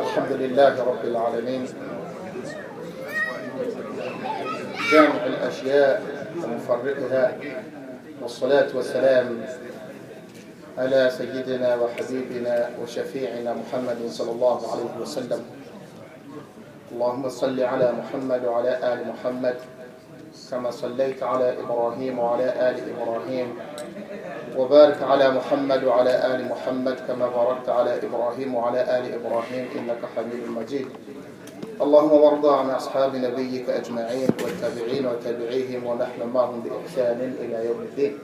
الحمد لله رب العالمين جامع الأشياء ومفرقها، والصلاة والسلام على سيدنا وحبيبنا وشفيعنا محمد صلى الله عليه وسلم. اللهم صل على محمد وعلى آل محمد كما صليت على إبراهيم وعلى آل إبراهيم، وبارك على محمد وعلى آل محمد كما باركت على إبراهيم وعلى آل إبراهيم إنك حميد مجيد. اللهم وارض عن أصحاب نبيك أجمعين والتابعين وتابعيهم ونحن معهم بإحسان إلى يوم الدين.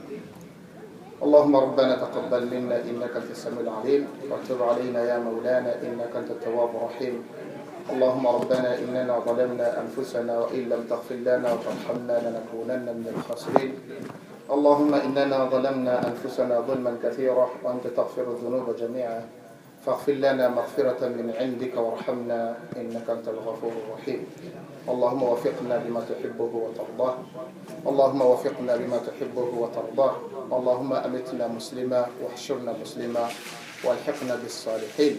اللهم ربنا تقبل منا إنك أنت السميع العليم، وتب علينا يا مولانا إنك أنت التواب الرحيم. اللهم ربنا إننا ظلمنا أنفسنا وإن لم تغفر لنا وترحمنا لنكونن من الخاسرين. اللهم إننا ظلمنا أنفسنا ظلما كثيرا وأنت تغفر الذنوب جميعا، فاغفر لنا مغفرة من عندك وارحمنا إنك أنت الغفور الرحيم. اللهم وفقنا بما تحبه وترضاه، اللهم وفقنا بما تحبه وترضاه. اللهم أمتنا مسلما واحشرنا مسلما والحقنا بالصالحين.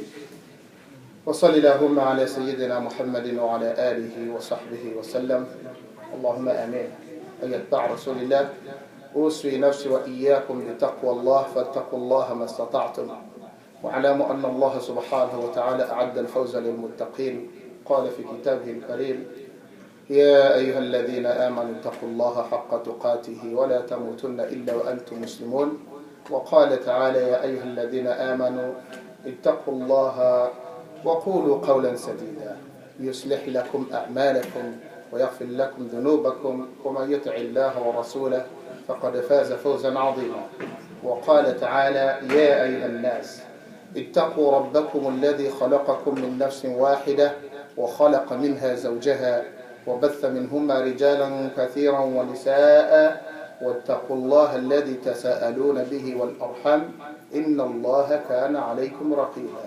وصل اللهم على سيدنا محمد وعلى آله وصحبه وسلم. اللهم آمين. أي أتباع رسول الله، أوصي نفسي وإياكم بتقوى الله، فاتقوا الله ما استطعتم، واعلموا أن الله سبحانه وتعالى أعد الفوز للمتقين. قال في كتابه الكريم: يا أيها الذين آمنوا اتقوا الله حق تقاته ولا تموتن إلا وأنتم مسلمون. وقال تعالى: يا أيها الذين آمنوا اتقوا الله وقولوا قولا سديدا يصلح لكم أعمالكم ويغفر لكم ذنوبكم، ومن يطع الله ورسوله فقد فاز فوزا عظيما. وقال تعالى: يا أيها الناس اتقوا ربكم الذي خلقكم من نفس واحدة وخلق منها زوجها وبث منهما رجالا كثيرا ونساء، واتقوا الله الذي تساءلون به والأرحام إن الله كان عليكم رقيبا.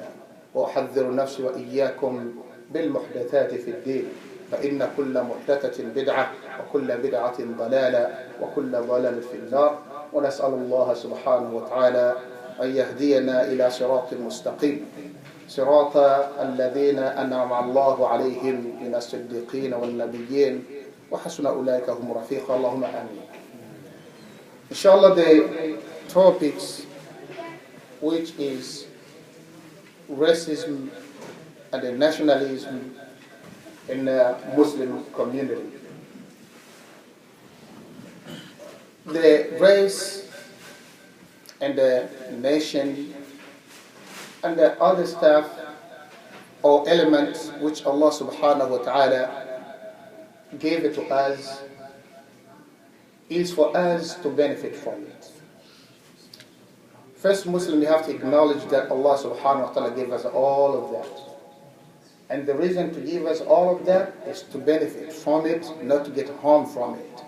وأحذر نفسي وإياكم بالمحدثات في الدين، فإن كل محدثة بدعة وكل بدعة ضلالة وكل ضلالة في النار. ونسأل الله سبحانه وتعالى أن يهدينا إلى صراط مستقيم، صراط الذين أنعم الله عليهم من الصديقين والنبيين وحسن أولئك هم رفيقا. اللهم آمين. Inshallah, the topics, which is racism and the nationalism in the Muslim community. The race and the nation and the other stuff or elements which Allah subhanahu wa ta'ala gave it to us is for us to benefit from it. First, Muslim, you have to acknowledge that Allah subhanahu wa ta'ala gave us all of that. And the reason to give us all of that is to benefit from it, not to get harm from it.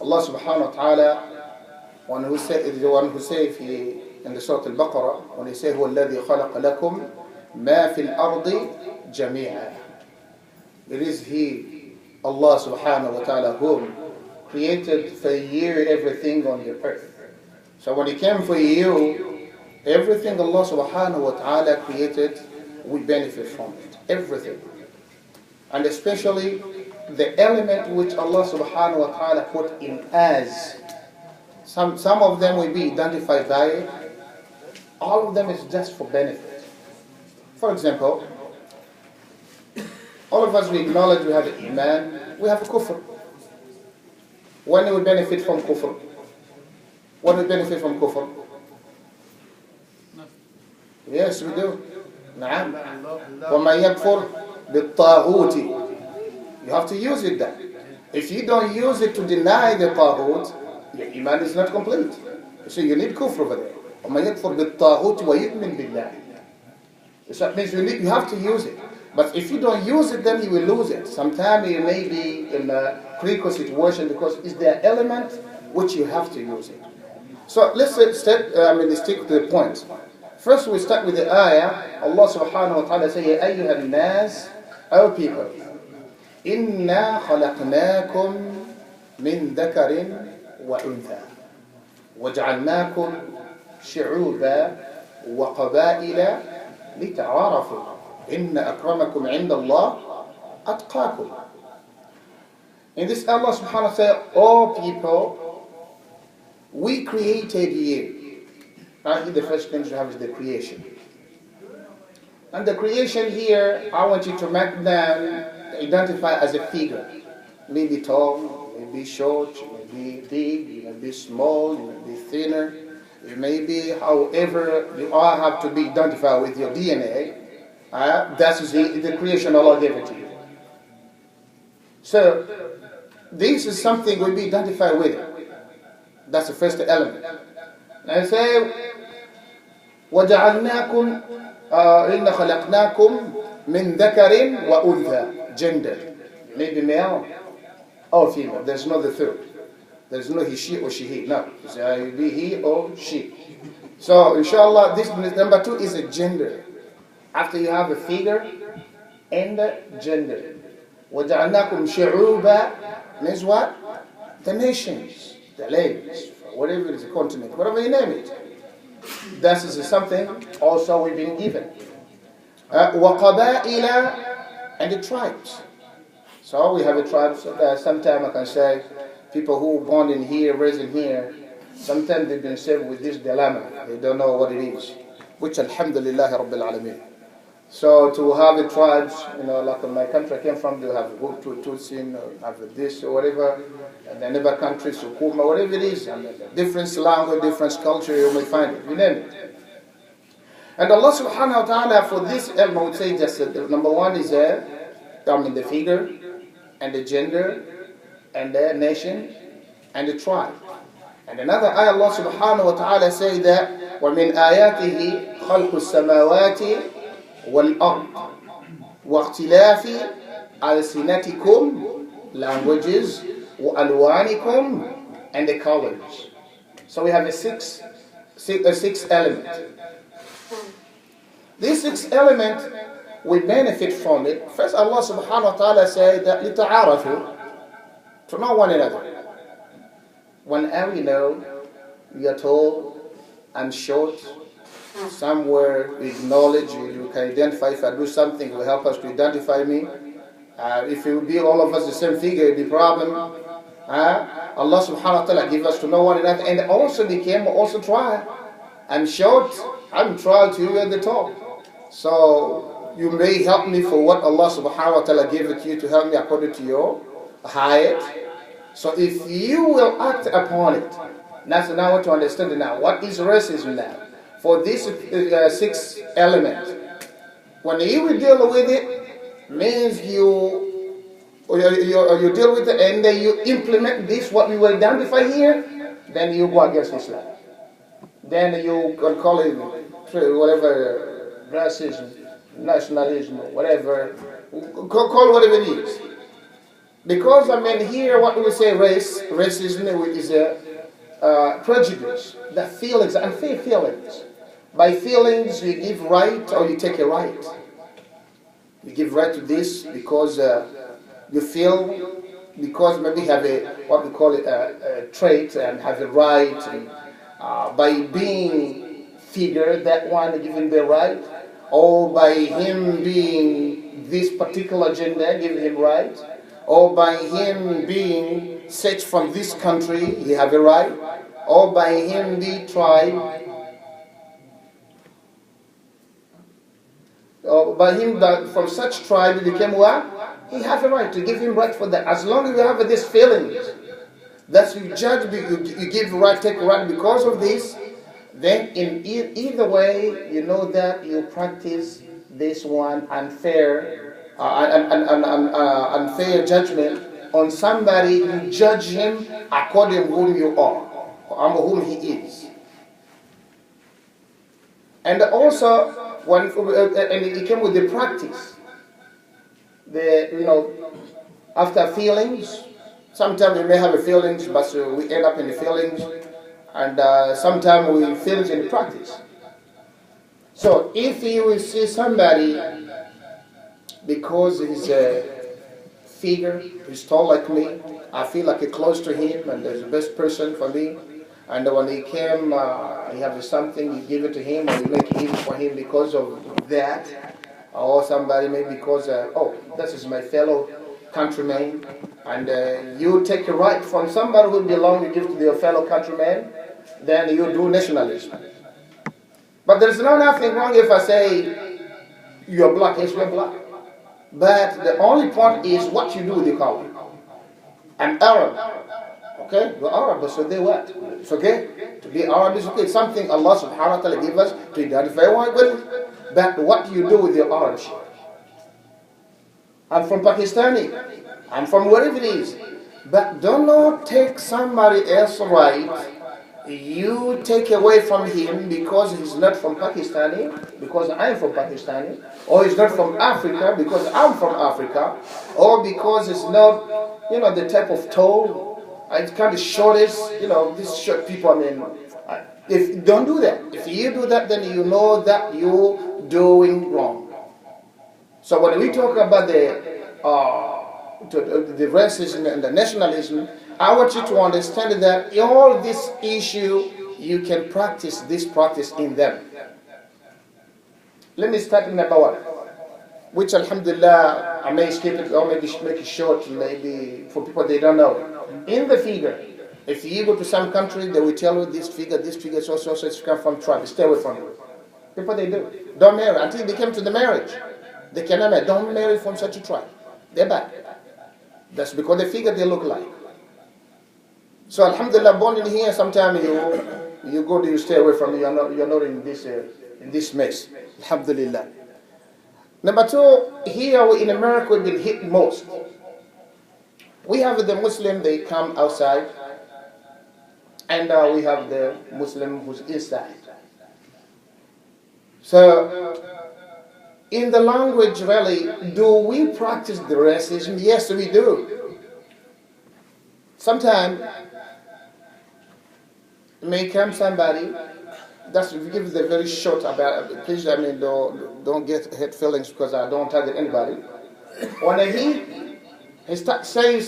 Allah subhanahu wa ta'ala, one who say in the Surah Al-Baqarah, when he says, هو الذي خلق لكم ما في الأرض جميعا. It is He, Allah subhanahu wa ta'ala, whom created for you everything on the earth. So when He came for you, everything Allah subhanahu wa ta'ala created, we benefit from it. Everything. And especially the element which Allah subhanahu wa ta'ala put in us. Some of them will be identified by it. All of them is just for benefit. For example, all of us, we acknowledge we have Iman, we have Kufr. When do we benefit from Kufr? What do we benefit from Kufr? Yes, we do. نعم. وَمَا يَكْفُرْ بِالطَّاغُوتِ. You have to use it then. If you don't use it to deny the Taghut, your Iman is not complete. So you need Kufr over there. وَمَا يَكْفُرْ بِالطَّاغُوتِ وَيُؤْمِنْ بِاللَّهِ. So that means you have to use it. But if you don't use it, then you will lose it. Sometimes you may be in a critical situation because it's the element which you have to use it. So let's stick to the point. First we start with the ayah. Allah subhanahu wa ta'ala says, يَا أَيُّهَا النَّاسِ, O people, إِنَّا خَلَقْنَاكُمْ مِنْ ذَكَرٍ وَأُنْثَى وَجَعَلْنَاكُمْ شُعُوبًا وَقَبَائِلَ لِتَعَارَفُوا إِنَّ أَكْرَمَكُمْ عِنْدَ اللَّهِ أَتْقَاكُمْ. In this, Allah subhanahu wa ta'ala said, "All people, we created you." Now, the first thing you have is the creation. And the creation here, I want you to mark down, identify as a figure. Maybe tall, maybe short, maybe big, you may be small, you may be thinner, you may be however you all have to be identified with your DNA. That's the creation Allah gave it to you. So, this is something we'll be identified with. That's the first element. And I say, وَجَعَلْنَاكُمْ إِنَّ خَلَقْنَاكُمْ مِنْ ذَكَرٍ وَأُنْثَى. Gender. Maybe male or female. There's no the third. There's no he, she, or she, he. No. It's either he or she. So, inshallah, this number 2 is a gender. After you have a figure and a gender. وَجَعَلْنَاكُمْ شُعُوبًا means what? The nations, the lands, whatever it is, a continent, whatever you name it. That is something also we've been given. وَقَبَائِلَ and the tribes. So we have a tribe. So sometimes I can say people who are born in here, raised in here, sometimes they've been saved with this dilemma. They don't know what it is. Which alhamdulillah Rabbil Alameen. So to have the tribes, like my country I came from, they have Hutu, Tutsi, have this or whatever, and then other countries, Sukuma, whatever it is, and different language, different culture, you may find it, you name it. And Allah subhanahu wa ta'ala for this element would say just number 1 is the figure, and the gender, and the nation, and the tribe. And another ayah Allah subhanahu wa ta'ala say that وَمِنْ آيَاتِهِ خَلْقُ السَّمَاوَاتِ وَالْأَرْضِ وَاخْتِلَافِ أَلْسِنَتِكُمْ languages وَأَلْوَانِكُمْ and the colors. So we have a six element. This 6 element, we benefit from it. First Allah subhanahu wa ta'ala said that لِتَعَارَفُوا to know one another. Whenever you are tall and short, somewhere we acknowledge you can identify. If I do something, it will help us to identify me. If it would be all of us the same figure, it would be a problem. Allah subhanahu wa ta'ala give us to know one another, and also became try. I'm short, I'm tall to you at the top. So you may help me for what Allah subhanahu wa ta'ala gave it to you to help me according to your height. So if you will act upon it, now I want to understand it now. What is racism now? For this 6 element, when you will deal with it, means you deal with it and then you implement this, what we will identify here, then you go against Islam. Then you can call it whatever, racism, nationalism, whatever, call whatever it is. Because here what we say racism is a prejudice, the feelings, unfair feelings. By feelings you give right or you take a right. You give right to this because you feel, because maybe have what we call it a trait and have a right. And, by being figure, that one given the right, or by him being this particular gender, giving him right, or by him being such from this country, he have a right, or by him be tribe, or by him that from such tribe he became what? He have a right to give him right for that. As long as you have this feelings, that you judge, you give right, take right because of this, then in either way, you know that you practice this one unfair judgment on somebody. You judge him according to whom you are, or whom he is. And also, and it came with the practice. After feelings, sometimes we may have a feelings, but we end up in the feelings, and sometimes we feel it in the practice. So if you will see somebody, because he's a figure, he's tall like me, I feel like I'm close to him, and he's the best person for me. And when he came, he has something, you give it to him, or you make it for him because of that. or somebody maybe because, oh, this is my fellow countryman, and you take a right from somebody who belongs to give to your fellow countryman, then you do nationalism. But there's nothing wrong if I say you're black, yes, you're black. But the only point is what you do with your color. I'm Arab. Okay, we're Arab, so they what? It's okay. To be Arab is okay. It's something Allah subhanahu wa ta'ala gave us to identify with. But what do you do with your Arabship? I'm from Pakistani. I'm from wherever it is. But do not take somebody else's right. You take away from him because he's not from Pakistani, because I'm from Pakistani, or he's not from Africa because I'm from Africa, or because it's not, the type of toe. It's kind of shortest, these short people, if don't do that. If you do that, then you know that you're doing wrong. So when we talk about the racism and the nationalism, I want you to understand that all this issue, you can practice this practice in them. Let me start in number one, which alhamdulillah, I may skip it or maybe make it short, maybe for people they don't know. In the figure, if you go to some country, they will tell you this figure, so it's come from tribe. Stay away from it. People they do. Don't marry until they come to the marriage. They cannot marry. Don't marry from such a tribe. They're bad. That's because the figure they look like. So alhamdulillah, born in here, sometimes you stay away from it. You're not in this mess. Alhamdulillah. Number two, here in America we've been hit most. We have the Muslim, they come outside, and we have the Muslim who's inside. So, in the language really, do we practice the racism? Yes, we do. Sometimes, may come somebody, that's if you give the very short about, please, don't get hurt feelings because I don't target anybody. When he starts saying,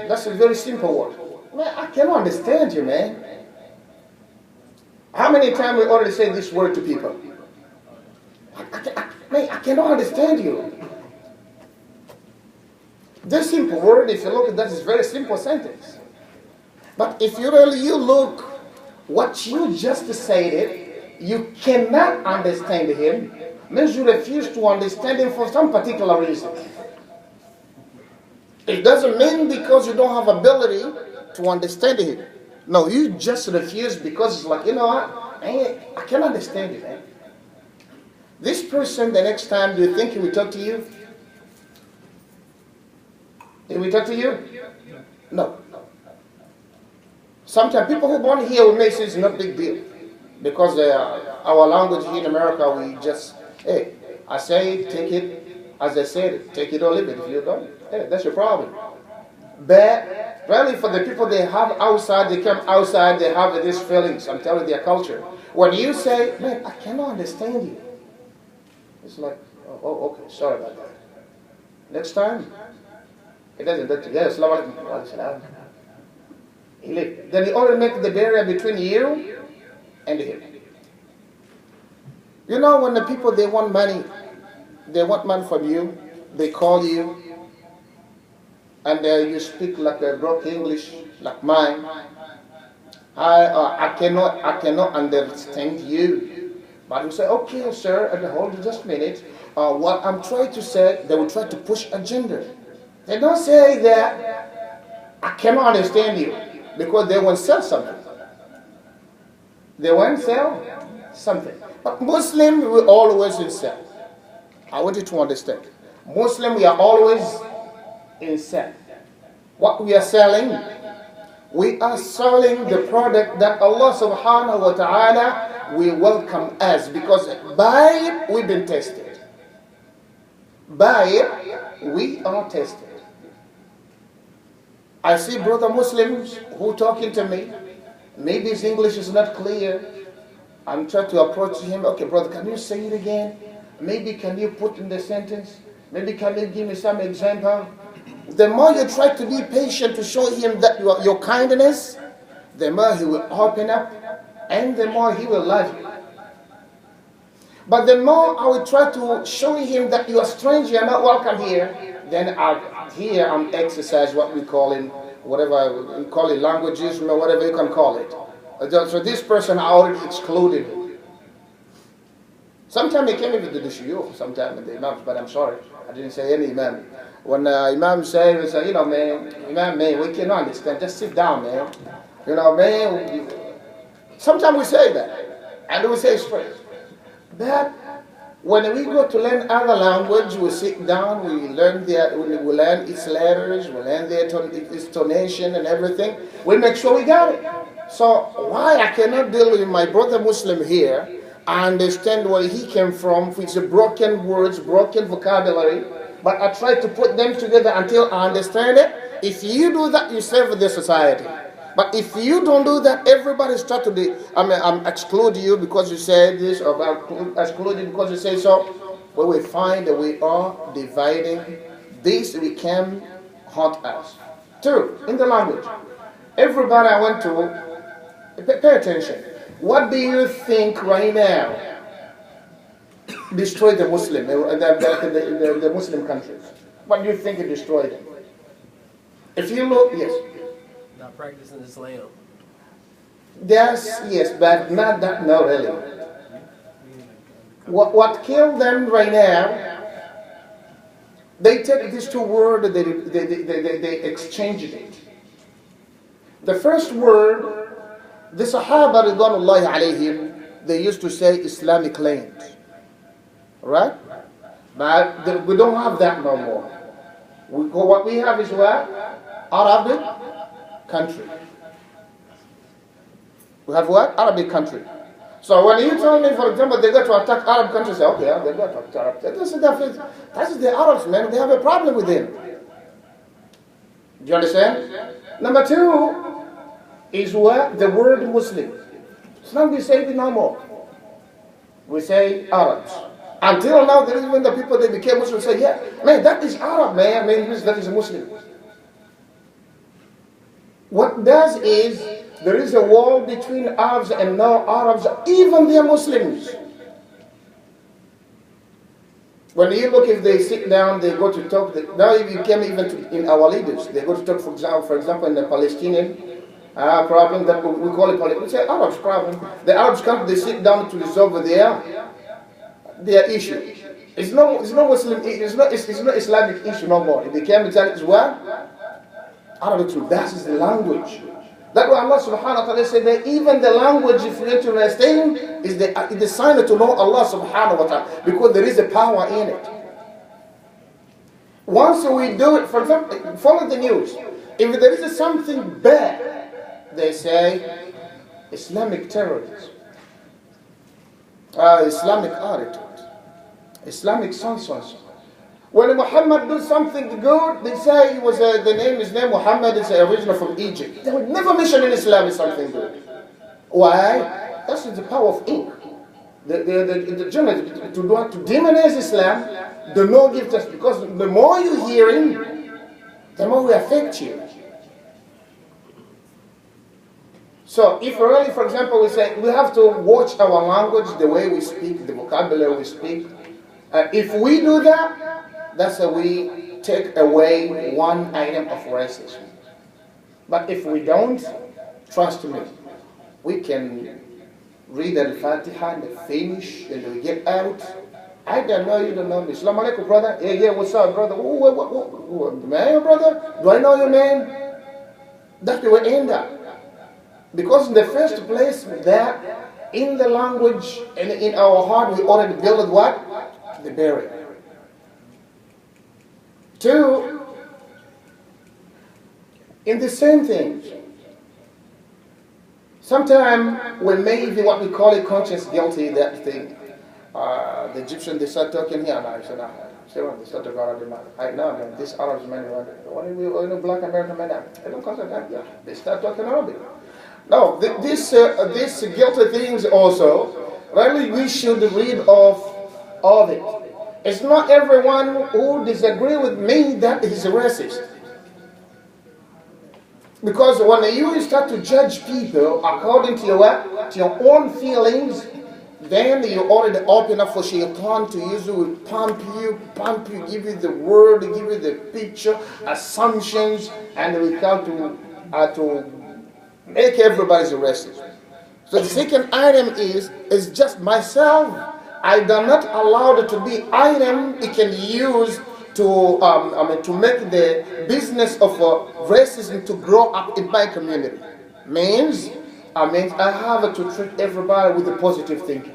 that's a very simple word. Man, I cannot understand you, man. How many times we already say this word to people? I cannot understand you. This simple word, if you look at that, is a very simple sentence. But if you look what you just said, you cannot understand him, means you refuse to understand him for some particular reason. It doesn't mean because you don't have ability to understand him. No, you just refuse because it's like, I can't understand you, man. This person, the next time, do you think he will talk to you? He will talk to you? No. Sometimes people who born here will make sense it's not a big deal. Because our language here in America, we just, I say it, take it as I said it. Take it or leave it. If you don't, that's your problem. But really for the people they have outside, they come outside, they have these feelings. I'm telling you, their culture. When you say, man, I cannot understand you. It's like, oh, okay, sorry about that. Next time, he doesn't do it together. Assalamu alaikum. He leaves. Then he already make the barrier between you and him. When the people, they want money from you, they call you, and you speak like a broken English, like mine. I cannot understand you. But you say, okay, sir, and hold on just a minute. What I'm trying to say, they will try to push agenda. They don't say that I cannot understand you, because they want to sell something. They want to sell something. But Muslim, we always sell. I want you to understand. Muslim, we are always in sell. What we are selling the product that Allah subhanahu wa ta'ala will welcome us, because by it we've been tested. By it we are tested. I see brother Muslims who talking to me, maybe his English is not clear. I'm trying to approach him, okay brother, can you say it again? Maybe can you put in the sentence? Maybe can you give me some example? The more you try to be patient to show him that your kindness, the more he will open up and the more he will love you. But the more I will try to show him that you are strange, you are not welcome here, then I'm exercise what we call in, whatever we call it, languages, whatever you can call it. So this person I already excluded. Sometimes he came even to the shuyukh, sometimes the imams, but I'm sorry, I didn't say any imam. When imam say, you know, man, imam, man, we cannot understand, just sit down, man. You know, man, sometimes we say that, and we say straight. But when we go to learn other language, we sit down, we learn its letters, we learn its tonation and everything. We make sure we got it. So why I cannot deal with my brother Muslim here? I understand where he came from. It's a broken words, broken vocabulary, but I try to put them together until I understand it. If you do that, you serve the society. But if you don't do that, everybody's trying to be, I'm exclude you because you say this, or I'm exclude you because you say so. Where we find that we are dividing, this became haunt us. Two, in the language. Everybody I went to, pay attention. What do you think right now destroyed the Muslim, the Muslim countries? What do you think it destroyed them? If you look, yes. Not practicing Islam. Yes, but not that, no, really. What killed them right now, they take these two words, they exchanged it. The first word, the Sahaba ridwanullahi alayhim, they used to say Islamic land. Right? But we don't have that no more. What we have is what? Arabic country. We have what? Arabic country. So when you tell me, for example, they go to attack Arab countries, say, okay, they go to attack Arab. That's the Arabs, man. They have a problem with them. Do you understand? Number two is what? The word Muslim. It's not we say it no more. We say Arabs. Until now, there is even the people that became Muslims say, yeah, man, that is Arab, man. I mean, that is a Muslim. What does is, there is a wall between Arabs and non-Arabs, even they are Muslims. When you look, if they sit down, they go to talk, now you came even to, in our leaders, they go to talk, for example, in the Palestinian problem, that we call it politics, we say Arabs problem. The Arabs come, they sit down to resolve their issue. It's no Muslim, it's not Islamic issue no more. It became Islamic as well. Arabic too, that is the language. That's why Allah subhanahu wa ta'ala said that even the language, if you need to understand, is the sign to know Allah subhanahu wa ta'ala, because there is a power in it. Once we do it, for example, follow the news. If there is something bad, they say Islamic terrorism, Islamic attitude, Islamic so. When Muhammad does something good, they say he was his name Muhammad is original from Egypt. They would never mention in Islam is something good. Why? That's the power of ink. The journalist to demonize Islam, the more gives us, because the more you hear him, the more we affect you. So if really, for example, we say we have to watch our language, the way we speak, the vocabulary we speak. If we do that, that's how we take away one item of racism. But if we don't, trust me, we can read Al-Fatiha and finish and we get out. I don't know, you don't know me. Assalamu alaikum, brother. Yeah, what's up, brother? Man, brother? Do I know your name? That's the way we end up. Because in the first place, that in the language and in our heart, we already built what? The barrier. Two, in the same thing, sometimes we may be what we call it conscious guilty, that thing. The Egyptians, they start talking here, and I said, they start talking Arabic. I know, man, this Arabs, man, black American men, they don't consider that, yeah. They start talking Arabic. No, these guilty things also, really we should read of it. It's not everyone who disagree with me that is racist. Because when you start to judge people according to your own feelings, then you already open up for shaitan to use you, pump you, give you the word, give you the picture, assumptions, and we come to make everybody's arrested. So the second item is just myself. I do not allow it to be item it can use to make the business of racism to grow up in my community. Means I have to treat everybody with a positive thinking.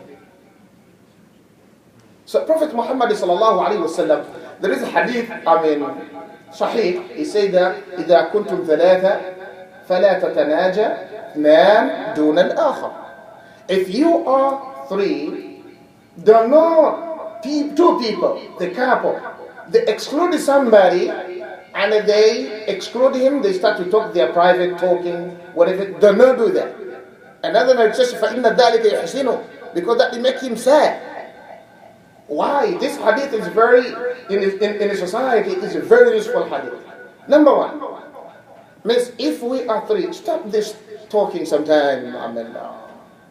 So Prophet Muhammad sallallahu alaihi wasallam, there is a hadith, Sheikh, he said that إذا كنتم ثلاثة فلا تتناجى اثنان دون الآخر. If you are three, do not two people, the couple, they exclude somebody and they exclude him, they start to talk their private talking, whatever. Do not do that. Another one says فإن ذلك يحزنه, because that will make him sad. Why? This hadith is very, in a society, is a very useful hadith. Number one, means if we are three, stop this talking sometime.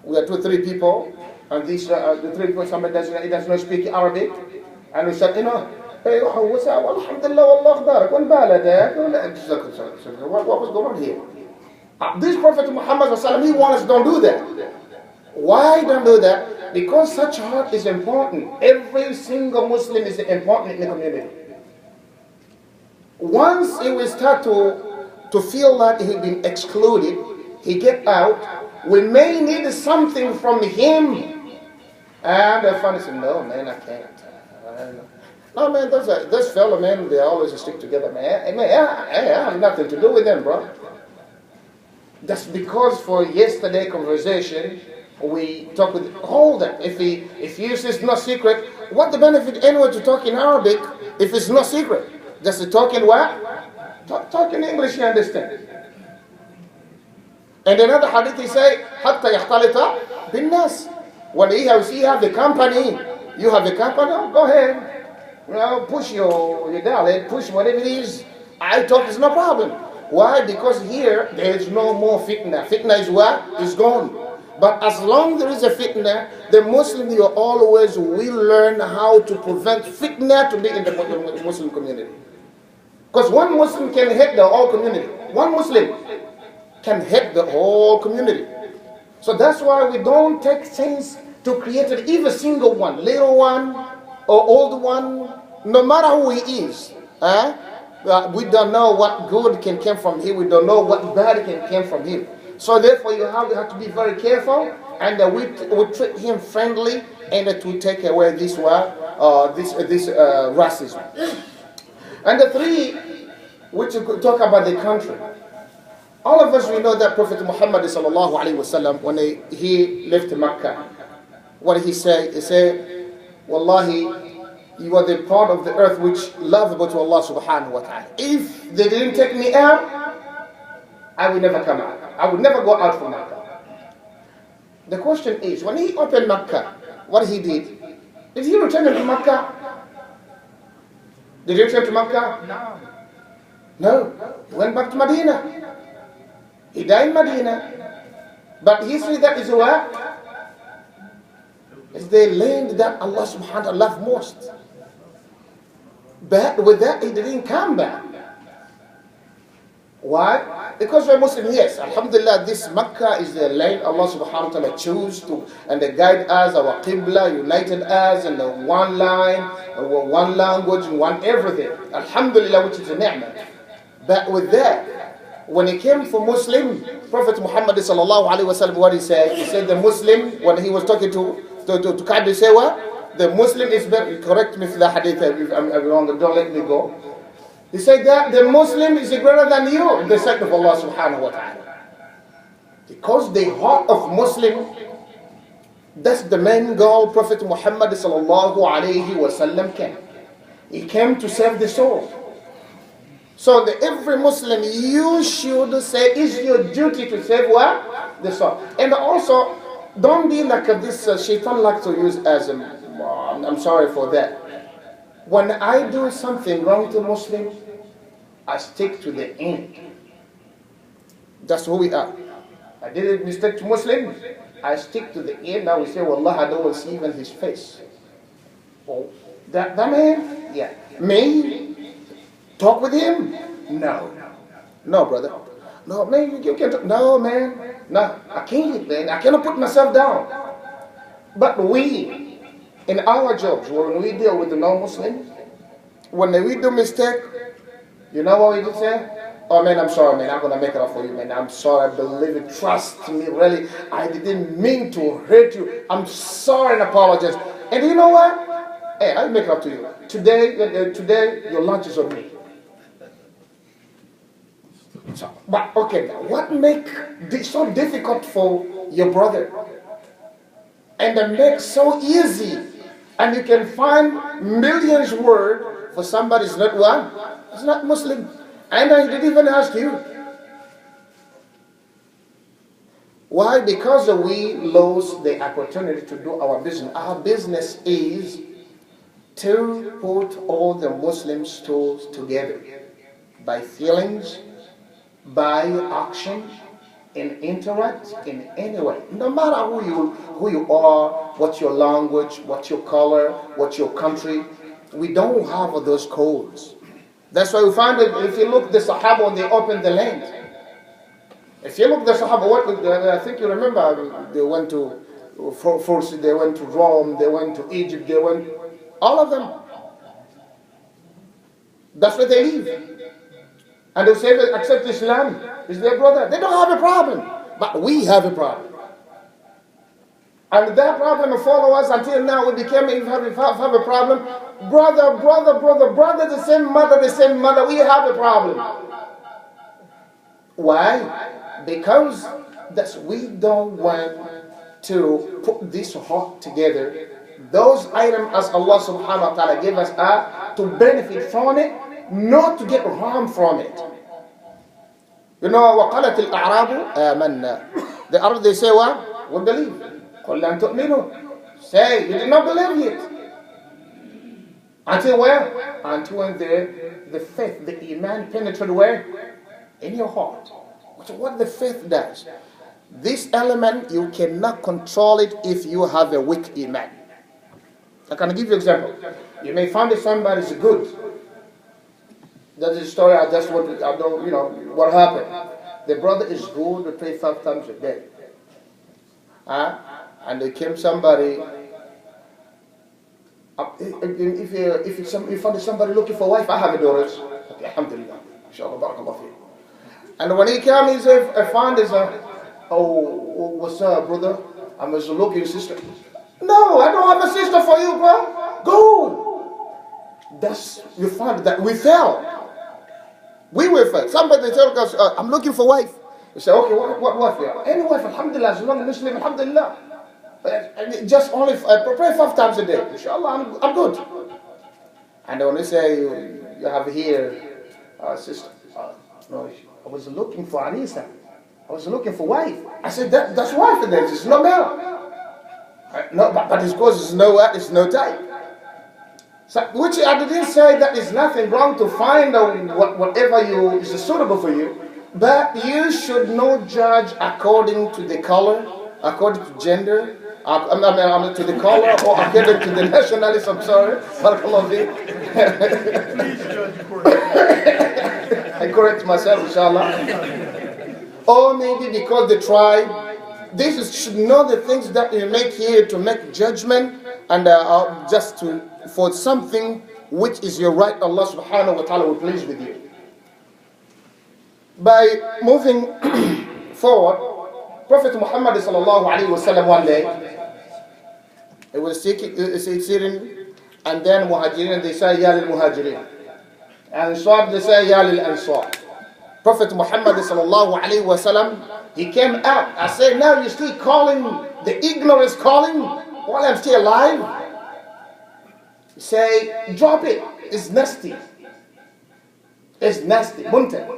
We are 2 or 3 people, and these the 3 people, somebody does not speak Arabic, and we said, hey, what's up? Alhamdulillah, wallah barak, what was going on here? This Prophet Muhammad, he wants us don't do that. Why don't do that? Because such heart is important. Every single Muslim is important in the community. Once he will start to feel that he's been excluded, he get out, we may need something from him. And the father said, no man, I can't. No man, those fellow men, they always stick together, man. I have nothing to do with them, bro. That's because for yesterday conversation, we talk with, hold that. If you say it's not secret, what the benefit anyway to talk in Arabic if it's not secret? Just to talk in what? Talk in English, you understand. And another hadith he say, حَتَّى يَخْتَلِطَ بِالنَّاسِ. When you have the company, go ahead. Push your dialect, push whatever it is. I talk is no problem. Why? Because here there is no more fitna. Fitna is what? Is gone. But as long as there is a fitna, the Muslim always will learn how to prevent fitna to be in the Muslim community. Because one Muslim can hit the whole community. One Muslim can hit the whole community. So that's why we don't take chance to create even single one, little one or old one, no matter who he is. We don't know what good can come from him. We don't know what bad can come from him. So therefore you have to be very careful, and we treat him friendly, and to take away this racism. And the 3, which we could talk about the country. All of us, we know that Prophet Muhammad sallallahu alaihi wasallam, when he left Mecca, what did he say? He said, Wallahi, you are the part of the earth which lovable to Allah subhanahu wa ta'ala. If they didn't take me out, I will never come out. I would never go out from Mecca. The question is, when he opened Mecca, what he did he return to Mecca? Did he return to Mecca? No. He went back to Medina. He died in Medina. But he said that is what? It's the land that Allah subhanahu wa ta'ala loved most. But with that, he didn't come back. Why? Because we're Muslim, yes. Alhamdulillah, this Mecca is the land Allah subhanahu wa ta'ala chose to, and they guide us, our Qibla, united us, and the one line, one language, and one everything. Alhamdulillah, which is a ni'mah. But with that, when it came for Muslim, Prophet Muhammad sallallahu alaihi wasallam, what he said? He said the Muslim, when he was talking to Ka'b, he said what? The Muslim is better. Correct me if the hadith if I'm wrong, don't let me go. He said that the Muslim is greater than you in the sight of Allah subhanahu wa ta'ala. Because the heart of Muslim, that's the main goal Prophet Muhammad sallallahu alayhi wa sallam came. He came to save the soul. So every Muslim, you should say, it's your duty to save what? The soul. And also, don't be like this shaitan like to use as I'm sorry for that. When I do something wrong to Muslim, I stick to the end. That's who we are. I did a mistake to Muslim, I stick to the end. Now we say, Wallah, I don't see even his face. Oh, that man? Yeah. Me? Talk with him? No. No, brother. No, man, you can't talk. No, man. No, I can't, man. I cannot put myself down. But we, in our jobs, when we deal with the non-Muslims, when we do mistake, you know what we do say? Oh man, I'm sorry, man. I'm gonna make it up for you, man. I'm sorry. Believe it. Trust me, really. I didn't mean to hurt you. I'm sorry and apologize. And you know what? Hey, I'll make it up to you. Today, your lunch is on me. So, but okay, now what make this so difficult for your brother? And then make so easy, and you can find millions word for somebody who's not one. It's not Muslim. And I didn't even ask you. Why? Because we lost the opportunity to do our business. Our business is to put all the Muslim stores together by feelings, by action, in interact in any way. No matter who you are, what's your language, what's your color, what's your country, we don't have those codes. That's why we find that if you look the Sahaba when they opened the land. If you look the Sahaba, I think you remember they went to first they went to Rome, they went to Egypt, they went all of them. That's where they live. And they say they accept Islam is their brother. They don't have a problem, but we have a problem. And that problem will follow us until now. We became have a problem. Brother, the same mother, we have a problem. Why? Because we don't want to put this heart together. Those items as Allah subhanahu wa ta'ala gave us are to benefit from it, not to get harm from it. You know, وَقَالَتِ الْأَعْرَابُ آمَنَّا. The Arabs, they say what? We believe. قُلْ لَمْ تُؤْمِنُوا. Say, you did not believe yet. Until where? Until when the faith, the iman penetrated where? In your heart. What the faith does. This element, you cannot control it if you have a weak iman. I can give you an example. You may find that somebody is good. That's a story I don't, you know, what happened. The brother is good to pray 5 times a day. And there came somebody, if you find somebody looking for a wife, I have a daughter. Okay, alhamdulillah. Inshallah, barakallah fi. And when he came, he said, I found this, oh, what's up, brother? I'm just looking, sister. No, I don't have a sister for you, bro. Go. You find that we fell. We were fell. Somebody told us, I'm looking for wife. We say, okay, what wife? Any wife, alhamdulillah, as long as Muslim, alhamdulillah. Just only pray 5 times a day. Inshallah, I'm good. And when they say you have here, sister, no, I was looking for Anisa. I was looking for wife. I said, that's wife in there. It's no male. No, but it's because it's no type. So, which I didn't say that there's nothing wrong to find whatever is suitable for you. But you should not judge according to the color, according to gender, to the color, or according to the nationality. I'm sorry. Please judge accordingly. I correct myself, inshallah. Or maybe because the tribe. Should know the things that you make here to make judgment and just for something which is your right. Allah subhanahu wa ta'ala will please with you. By moving forward, Prophet Muhammad sallallahu alayhi wa sallam one day, he was sitting, and then Muhajirin, they say, Ya lil Muhajirin. Ansar, they say, Ya lil Ansar. Prophet Muhammad sallallahu alayhi wa sallam, he came out. I said, now you're still calling the ignorance calling while I'm still alive? He say, drop it. It's nasty. It's nasty. Munta.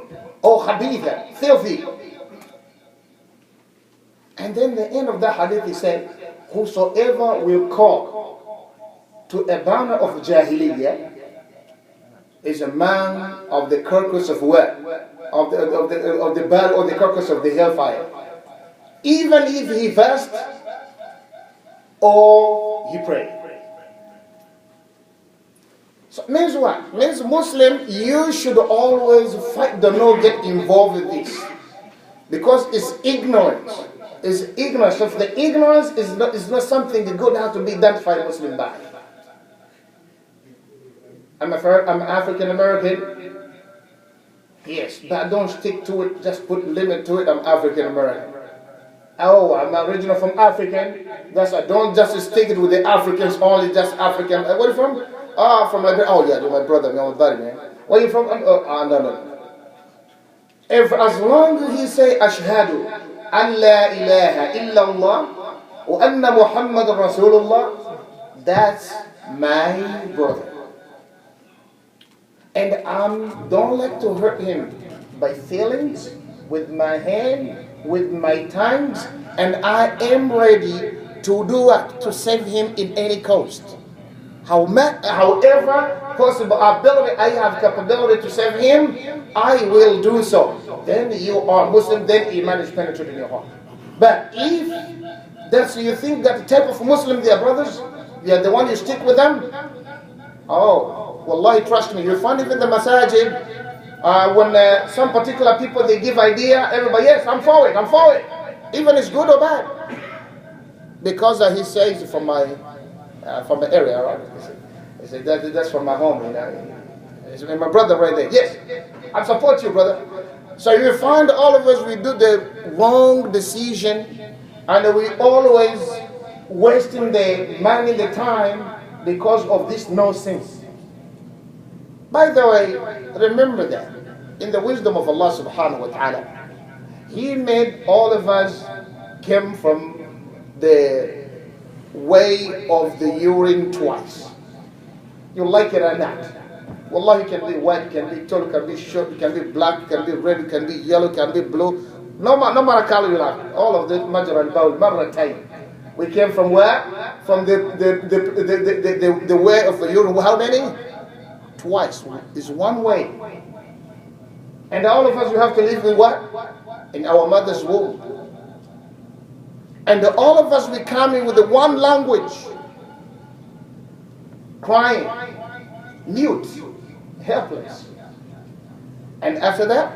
Oh, habitha. Filthy. And then the end of that hadith, he said, whosoever will call to a banner of Jahiliyyah is a man of the carcass of what? Of the carcass of the hellfire. even if he fast or he pray. So it means what? It means Muslim, you should always fight the no, get involved with this. Because it's ignorance. It's ignorance. So if the ignorance is not something the good has to be identified Muslim by. I'm African American. Yes, but don't stick to it. Just put limit to it. I'm African American. Oh, I'm original from African. Don't just stick it with the Africans only. Just African. Where are you from? From my yeah, you're my brother, my buddy, man. Where are you from? No. As long as he say Ashhadu an la ilaha illallah wa anna Muhammad Rasulullah, that's my brother. And I don't like to hurt him by feelings, with my hand, with my tongues, and I am ready to do it, to save him in any cost. However possible ability I have capability to save him, I will do so. Then you are Muslim, then Iman is penetrating your heart. But if that's you think that type of Muslim, they are brothers, they are the one you stick with them, oh, wallahi, trust me, you find even the masajid, when some particular people, they give idea, everybody, yes, I'm for it. Even it's good or bad. Because he says from the area, right? He said, that's from my home. He's my brother right there. Yes, I support you, brother. So you find all of us, we do the wrong decision, and we always wasting the money, the time, because of this nonsense. By the way, remember that in the wisdom of Allah subhanahu wa ta'ala, He made all of us came from the way of the urine twice. You like it or not. Wallah, it can be white, can be tall, can be short, can be black, can be red, can be yellow, can be blue. No matter color you like. All of this majra al-bawl, marratayn. We came from where? From the way of the urine. How many? Twice. It's one way. And all of us, we have to live with what? In our mother's womb. And all of us, we come in with the one language. Crying, mute, helpless. And after that,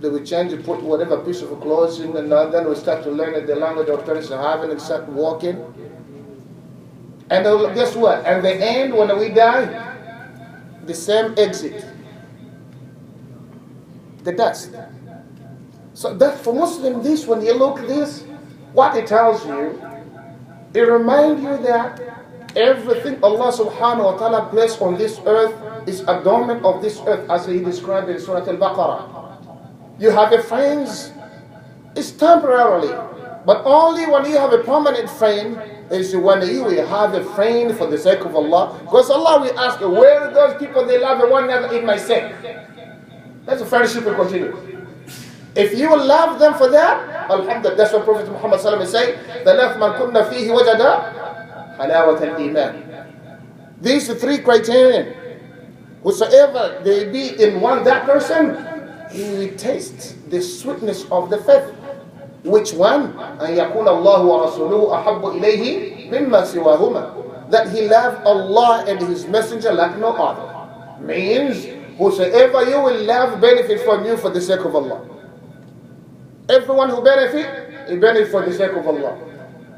they will change and put whatever piece of clothes in, and then we start to learn the language our parents are having and start walking. And guess what? At the end, when we die, the same exit. The dust. So that for Muslim, this, when you look at this, what it tells you, it reminds you that everything Allah subhanahu wa ta'ala placed on this earth is adornment of this earth, as He described in Surah Al-Baqarah. You have a friends, it's temporarily, but only when you have a permanent friend is when you will have a friend for the sake of Allah. Because Allah will ask, where are those people they love one another in my sake? That's a friendship will continue. If you will love them for that, alhamdulillah, that's what Prophet Muhammad sallallahu alaihi wasallam say, ثلاث من كنا فيه وجد حلاوة الإيمان. These are three criterion. Whosoever they be in one, that person, he will taste the sweetness of the faith. Which one? أن يكون الله ورسوله أحب إليه مما سواهما. That he love Allah and His Messenger like no other. Means whosoever you will love benefit from you for the sake of Allah. Everyone who benefit, he benefit for the sake of Allah.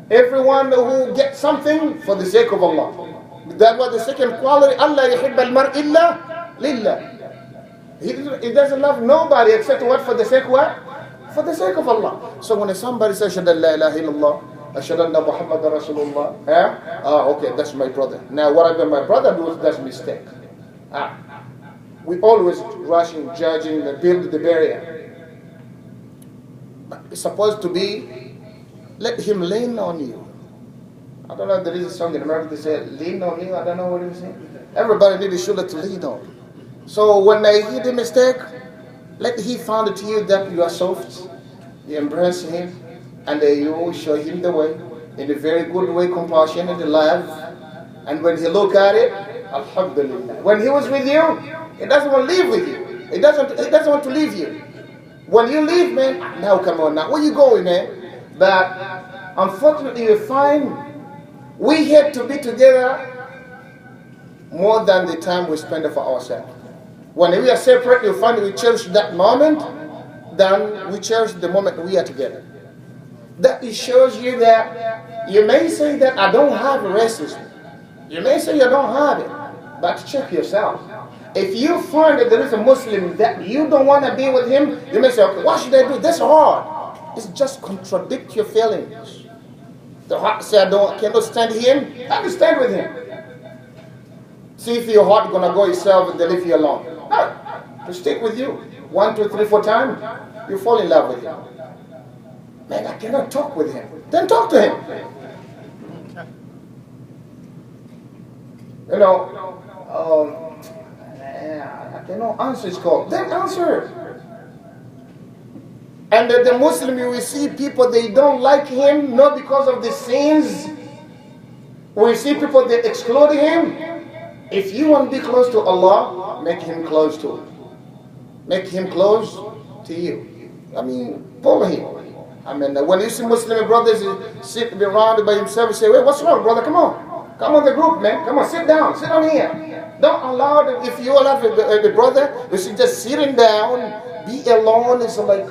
Everyone who gets something for the sake of Allah. That was the second quality. Allah يحب المرء إلا لله. He doesn't love nobody except what? For the sake of what? For the sake of Allah. So when somebody says, أشهد أن لا إله إلا الله, أشهد أن محمد رسول الله, okay, that's my brother. Now whatever my brother does, that's a mistake. We always rushing, judging, build the barrier. But it's supposed to be, let him lean on you. I don't know if there is a song in America that says, lean on you. I don't know what it is. Everybody needs a shoulder to lean on. So when they hear the mistake, let he find it to you that you are soft. You embrace him, and you show him the way, in a very good way, compassionate, love. And when he look at it, alhamdulillah. When he was with you, he doesn't want to live with you. He doesn't want to leave you. When you leave, man, now come on now, where you going, man? But unfortunately, you find we had to be together more than the time we spend for ourselves. When we are separate, you find we cherish that moment than we cherish the moment we are together. That it shows you that you may say that I don't have racism. You may say you don't have it, but check yourself. If you find that there is a Muslim that you don't want to be with him, you may say, okay, what should I do? That's hard. It's just contradict your feelings. The heart say, I cannot stand him, understand with him. See if your heart gonna go yourself and they leave you alone. No, to stick with you. 1, 2, 3, 4 times, you fall in love with him. Man, I cannot talk with him. Then talk to him. You know, I cannot answer his call. Then answer. And the Muslim, you will see people, they don't like him, not because of the sins. We see people, they exclude him. If you want to be close to Allah, make him close to you. Make him close to you. I mean, pull him. I mean, when you see Muslim brothers sit around by himself and say, wait, what's wrong, brother? Come on. Come on the group, man. Come on, sit down. Sit down here. Don't allow them, if you allow the brother, you should just sitting down, be alone. It's like,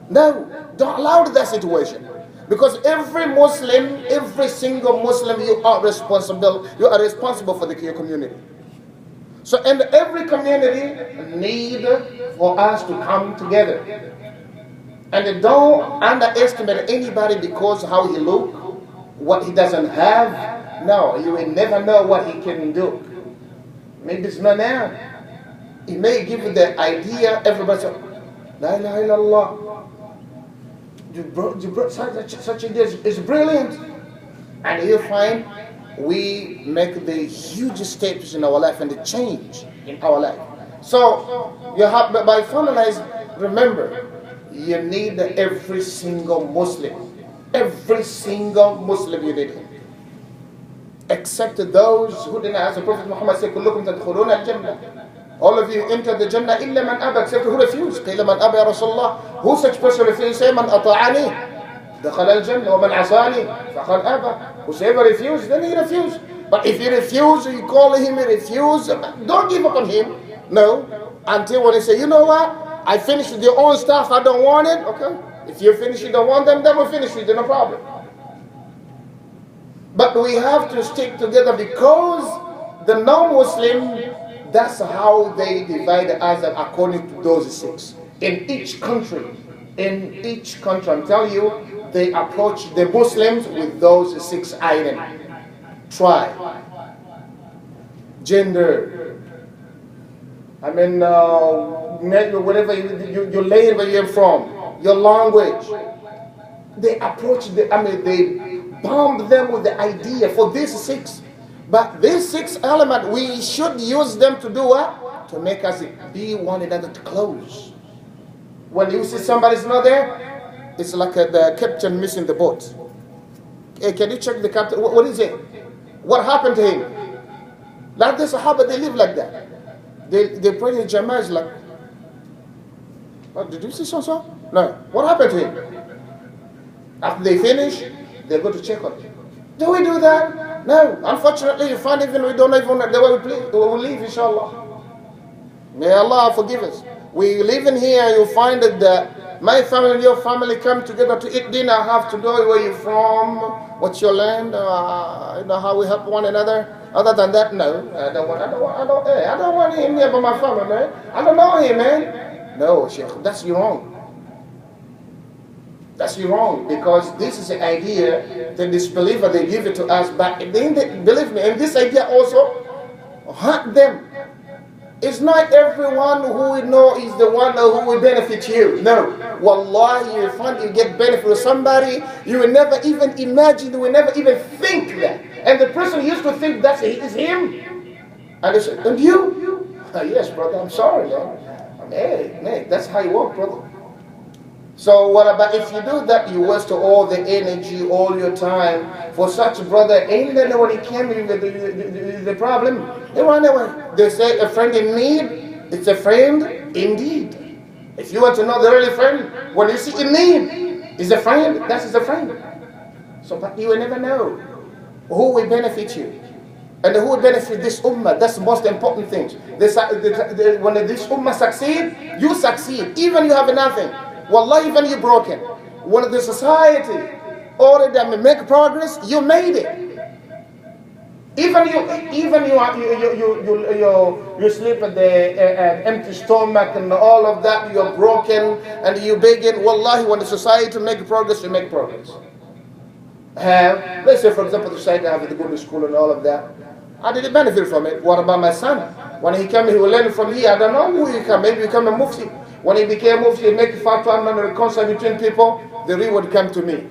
no, don't allow that situation. Because every Muslim, every single Muslim, you are responsible for your community. So, and every community need for us to come together. And don't underestimate anybody because how he look, what he doesn't have. No, you will never know what he can do. Maybe it's not now. He may give you the idea, everybody says, La ilaha illallah. You brought such ideas, it's brilliant. And you find we make the huge steps in our life and the change in our life. So, you have, by finalizing, remember, you need every single Muslim. Every single Muslim you need him. Except those who didn't, as the Prophet Muhammad said, كلكم تدخلون الجنة. All of you enter the Jannah إلا من أبى, except who refused. قيل من أبى يا رسول الله. Who such person refused? Say من أطاعني دخل الجنة ومن عصاني فقد أبى. Whoever refused, then he refused. But if he refused, you call him, he refused, don't give up on him. No, until when he say, you know what? I finished your own stuff, I don't want it. Okay, if you finish, you don't want them, then we'll finish it, no problem. But we have to stick together because the non-Muslim, that's how they divide us according to those 6. In each country, I'm telling you, they approach the Muslims with those 6 items. Tribe, gender, I mean, whatever you live, where you're from, your language. They approach they bomb them with the idea for these 6. But these 6 elements, we should use them to do what? To make us be one another close. When you see somebody's not there, it's like the captain missing the boat. Hey, can you check the captain? What is it? What happened to him? Like the Sahaba, they live like that. They pray in Jama'ah, like, oh, did you see so? No. What happened to him? After they finish, they go to check on him. Do we do that? No. Unfortunately, you find even we don't even the way we will leave, inshallah. May Allah forgive us. We live in here, you find that my family and your family come together to eat dinner. I have to know where you're from, what's your land, you know how we help one another. Other than that, no. I don't want him here by my family, man. I don't know him, man. No, Sheikh, that's wrong. That's wrong, because this is the idea that this believer, they give it to us, but then believe me, and this idea also hurt them. It's not everyone who we know is the one who will benefit you. No. Wallahi, you find you get benefit from somebody, you will never even imagine, you will never even think that. And the person used to think that is him. And they said, and you? Yes, brother, I'm sorry, man. Hey, that's how you walk, brother. So what about if you do that, you waste all the energy, all your time for such a brother, and then when he came with the problem, they run away. They say a friend in need, it's a friend indeed. If you want to know the really friend, when you see in need, is a friend, that is a friend. So, but you will never know who will benefit you. And who will benefit this ummah. That's the most important thing. When this ummah succeed, you succeed. Even you have nothing. Wallah, even you broken. When the society already make progress, you made it. Even you sleep at the empty stomach and all of that, you're broken and you begging. Wallahi, when the society make progress, you make progress. Let's say, for example, the society have to go to school and all of that. I didn't benefit from it. What about my son? When he came, he will learn from here. I don't know who he come. Maybe he become a mufti. When he became mufti, he make fatwa and reconcile between people. The reward come to me.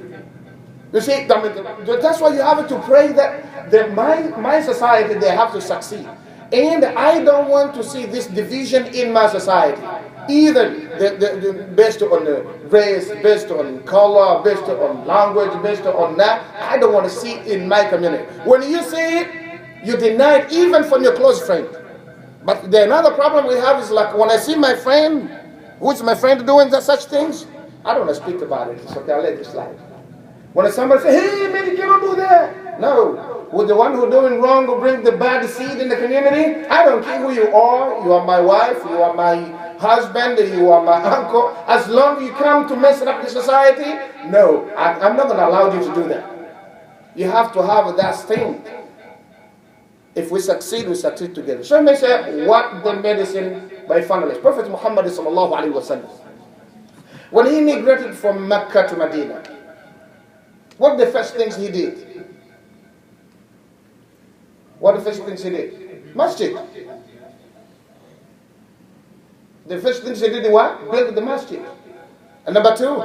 You see, that's why you have to pray that my society, they have to succeed. And I don't want to see this division in my society. Either based on race, based on color, based on language, based on that. I don't want to see it in my community. When you see it, you deny it even from your close friend. But the another problem we have is like when I see my friend, who's my friend doing such things, I don't want to speak about it. It's okay, I'll let it slide. When somebody says, hey, man, you cannot do that. No. With the one who doing wrong, who bring the bad seed in the community, I don't care who you are. You are my wife, you are my husband, you are my uncle. As long as you come to mess up the society, no, I'm not going to allow you to do that. You have to have that thing. If we succeed together. So let me say what the medicine by finalists. Prophet Muhammad sallallahu alaihi wasallam, when he migrated from Mecca to Medina, what the first things he did? What the first things he did? Masjid. The first things he did what? Build the masjid. And number two,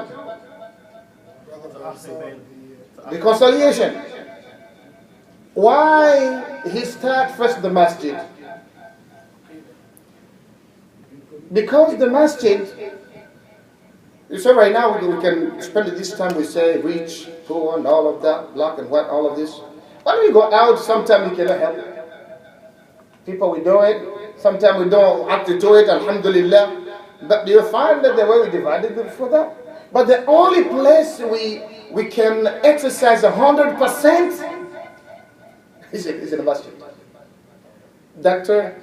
reconciliation. Why he start first the masjid? Because the masjid, you say right now we can spend this time, we say rich, poor and all of that, black and white, all of this. Why don't you go out? Sometimes you cannot help it. People will do it, sometimes we don't have to do it, alhamdulillah. But do you find that the way we divided it for that? But the only place we can exercise 100% is in the masjid. Doctor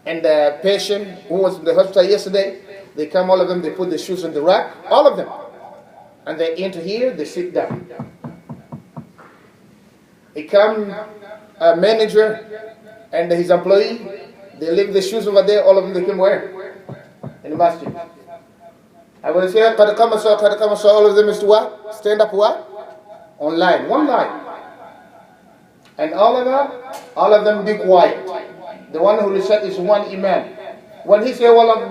and the patient who was in the hospital yesterday, they come, all of them, they put the shoes in the rack, all of them. And they enter here, they sit down. He come, a manager and his employee, they leave the shoes over there, all of them they came where? In the masjid. I will say, all of them is to what? Stand up what? On line, one line. And all of them be quiet. The one who recite is one imam. When he say Wallah,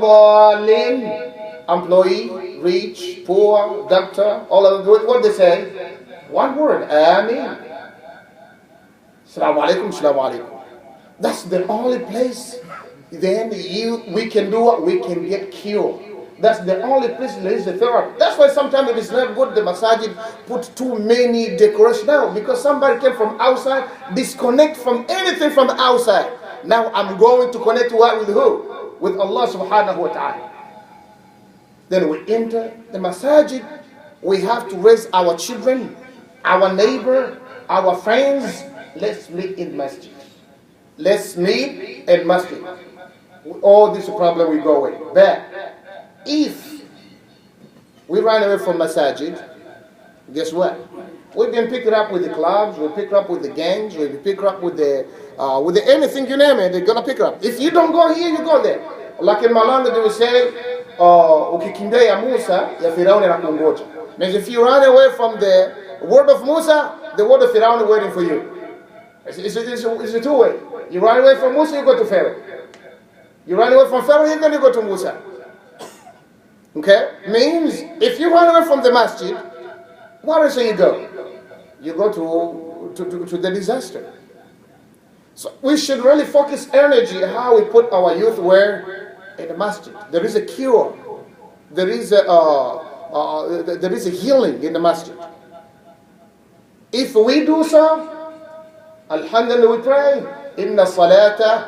employee, rich, poor, doctor, all of them, what they say? One word, Ameen. Assalamu alaikum, assalamu alaikum. That's the only place then we can do what? We can get cured. That's the only place there is the therapy. That's why sometimes it is not good the masajid put too many decorations now, because somebody came from outside, disconnect from anything from the outside. Now I'm going to connect with who? With Allah subhanahu wa ta'ala. Then we enter the masajid. We have to raise our children, our neighbor, our friends. Let's meet in masjid. Let's meet in masjid. All this problem we go away. But if we run away from masajid, guess what? We've been picked up with the clubs, we'll pick up with the gangs, we'll pick up with the anything you name it, they're gonna pick up. If you don't go here, you go there. Like in Malanga, they will say, ukikimbia ya Musa, ya Firauni anakungoja. Means if you run away from the word of Musa, the word of Firauni is waiting for you. It's a two-way. You run away from Musa, you go to Pharaoh. You run away from Pharaoh, then you go to Musa. Okay? Means, if you run away from the masjid, where else you go? You go to the disaster. So we should really focus energy how we put our youth where? In the masjid. There is a cure. There is a healing in the masjid. If we do so, alhamdulillah, we pray. Inna salata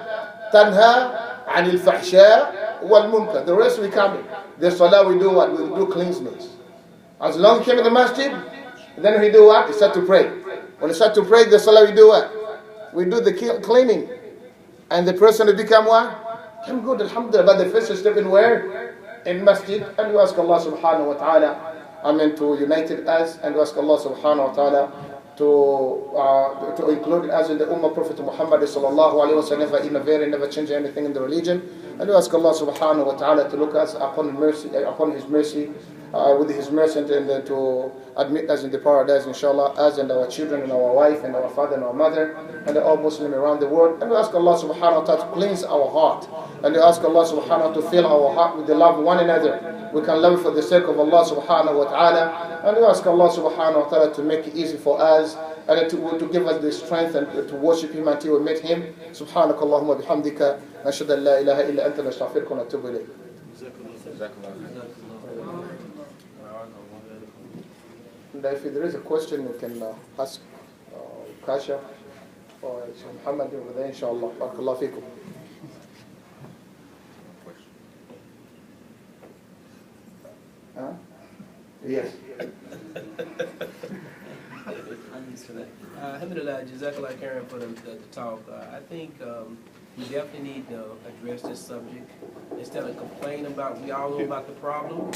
tanha anil fahsha wal munkar. The rest we come in. the salah we do what? We do cleanliness. As long as he came to the masjid, then we do what? He start to pray. When he start to pray, the salah we do what? We do the cleaning. And the person will become what? Become good, alhamdulillah. But the first step in where? In masjid. And we ask Allah subhanahu wa ta'ala, to unite us, and we ask Allah subhanahu wa ta'ala to include us in the Ummah Prophet Muhammad sallallahu alayhi wa sallam, never innovate, never change anything in the religion. And we ask Allah subhanahu wa ta'ala to look us upon His mercy, with His mercy, and to admit us in the paradise, inshallah, us and our children and our wife and our father and our mother and all Muslims around the world. And we ask Allah subhanahu wa ta'ala to cleanse our heart. And we ask Allah subhanahu wa ta'ala to fill our heart with the love of one another. We can love for the sake of Allah subhanahu wa ta'ala. And we ask Allah subhanahu wa ta'ala to make it easy for us and to give us the strength and to worship Him until we meet Him. Subhanaka Allahumma bihamdika. Nashhadu an la ilaha illa anta nastaghfiruka wa natubu ilayk. And if there is a question, you can ask Kasha or Muhammad over there, inshallah. Barakallahu feekum. Yes. Alhamdulillah, Jazakallah khairan for the talk. I think we definitely need to address this subject instead of complaining about. We all know about the problem.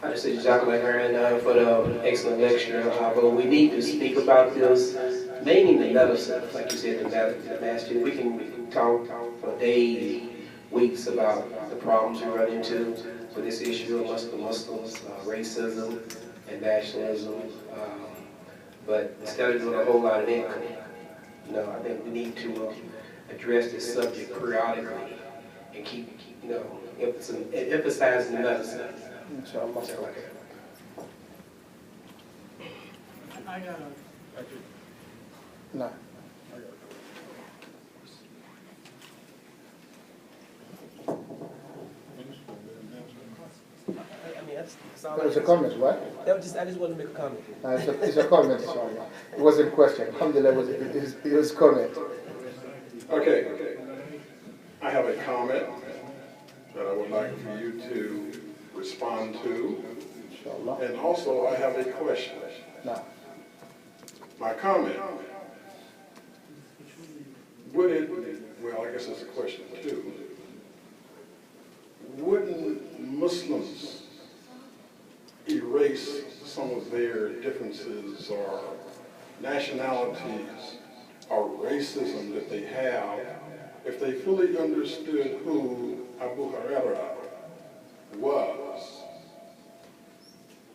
I just say Jazakallah khairan for the excellent lecture. But we need to speak about this, mainly the medicine, like you said, the masjid. We can talk for days, weeks about the problems we run into with this issue of Muslims, racism and nationalism. But instead of doing a whole lot of that, I think we need to address this subject periodically and keep emphasizing the medicine. Inshallah. I got No. It's a comment, right? I just wanted to make a comment. It's a comment, inshallah. It wasn't a question. Alhamdulillah, it was a comment. Okay. I have a comment that I would like for you to respond to. Inshallah. And also, I have a question. No. My comment, well, I guess it's a question too. Wouldn't Muslims erase some of their differences or nationalities or racism that they have if they fully understood who Abu Hurairah was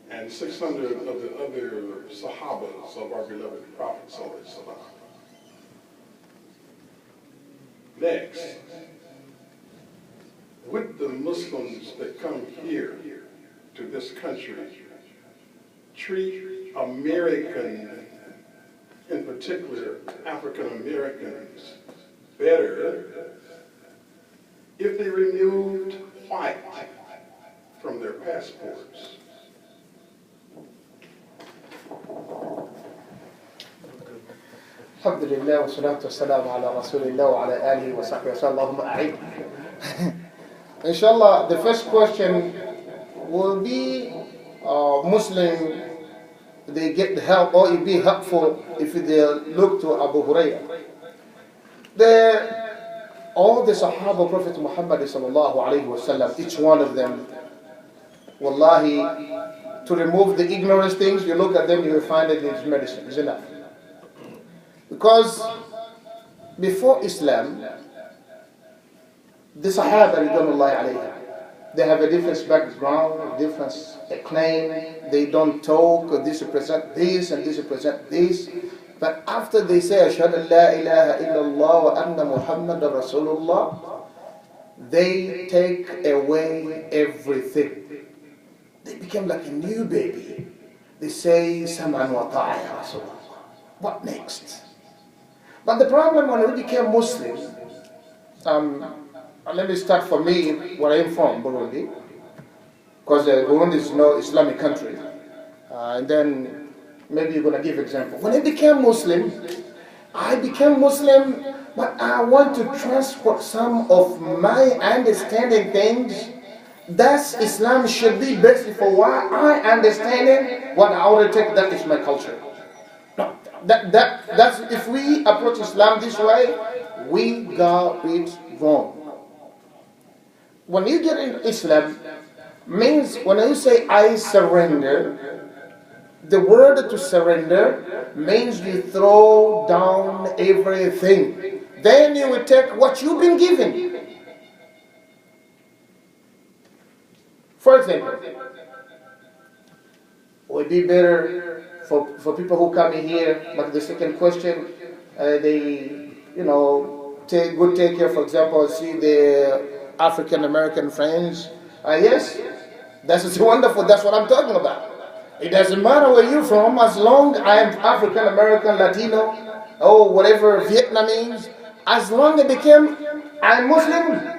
and 600 of the other Sahabas of our beloved Prophet sallallahu alaihi wasallam? Next, would the Muslims that come here to this country treat American, in particular African Americans, better if they removed white from their passports? Alhamdulillah wa salatu wa salam ala rasulillah wa ala alihi wa sahbihi wa sallam. Allahumma a'id. Inshallah, the first question will be Muslim, they get help, or it be helpful if they look to Abu Hurairah. All the Sahaba Prophet Muhammad sallallahu alayhi wa sallam, each one of them, wallahi, to remove the ignorance things, you look at them, you will find that it's medicine, it's enough. Because before Islam, the Sahaba, ridwanullahi alayhim, they have a different background, different claim, they don't talk, this represent this and this represent this. But after they say, Ashhadu an la ilaha illallah wa anna Muhammadan Rasulullah, they take away everything. They become like a new baby. They say, Sam'an wa ta'a ya Rasulullah. What next? But the problem when we became Muslims, let me start for me, where I am from, Burundi, because Burundi is no Islamic country. And then maybe you're going to give example. When I became Muslim, I became Muslim, but I want to transport some of my understanding things. That's Islam should be based for what I understand it, what I already take, that is my culture. No, that's if we approach Islam this way, we got it wrong. When you get in Islam, means when you say I surrender, the word to surrender means you throw down everything. Then you will take what you've been given. For example, it would be better for people who come in here, but the second question, they, take care, for example, see the African American friends. Yes, that's wonderful, that's what I'm talking about. It doesn't matter where you're from, as long as I am African American, Latino, or whatever, Vietnamese, as long as I'm Muslim,